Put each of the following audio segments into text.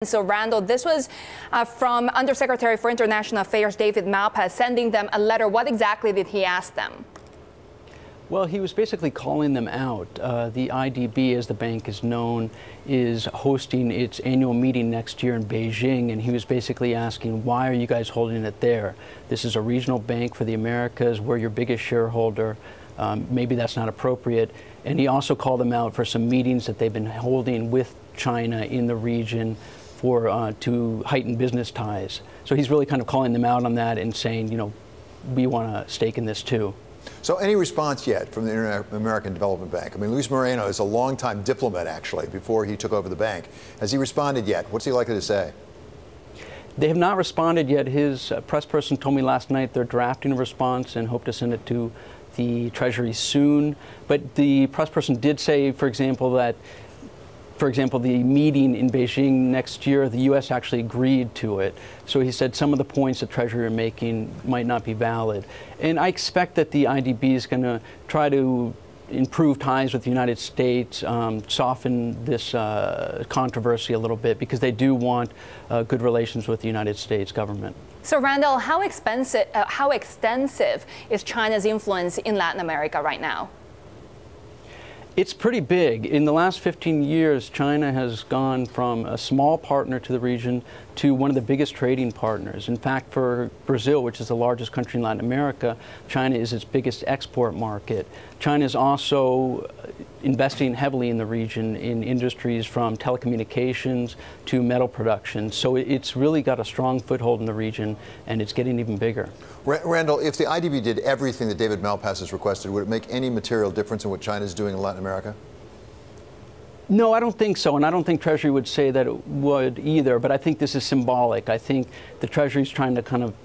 So, Randall, this was from Undersecretary for International Affairs David Malpass sending them a letter. What exactly did he ask them? Well, he was basically calling them out. The IDB, as the bank is known, is hosting its annual meeting next year in Beijing, and he was basically asking, why are you guys holding it there? This is a regional bank for the Americas. We're your biggest shareholder. Maybe that's not appropriate. And he also called them out for some meetings that they've been holding with China in the region to heighten business ties. So he's really kind of calling them out on that and saying, you know, we want a stake in this too. So any response yet from the Inter-American Development Bank? I mean, Luis Moreno is a longtime diplomat, actually, before he took over the bank. Has he responded yet? What's he likely to say? They have not responded yet. His press person told me last night they're drafting a response and hope to send it to the Treasury soon. But the press person did say, for example, that the meeting in Beijing next year, the U.S. actually agreed to it. So he said some of the points the Treasury are making might not be valid. And I expect that the IDB is going to try to improve ties with the United States, soften this controversy a little bit, because they do want good relations with the United States government. So, Randall, how extensive is China's influence in Latin America right now? It's pretty big. In the last 15 years, China has gone from a small partner to the region to one of the biggest trading partners. In fact, for Brazil, which is the largest country in Latin America, China is its biggest export market. China is also investing heavily in the region in industries from telecommunications to metal production. So it's really got a strong foothold in the region, and it's getting even bigger. Randall, if the IDB did everything that David Malpass has requested, would it make any material difference in what China is doing in Latin America? No, I don't think so, and I don't think Treasury would say that it would either, but I think this is symbolic. I think the Treasury is trying to kind of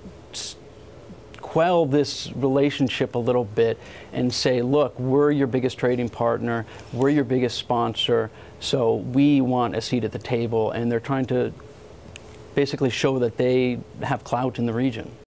quell this relationship a little bit and say, look, we're your biggest trading partner, we're your biggest sponsor, so we want a seat at the table, and they're trying to basically show that they have clout in the region.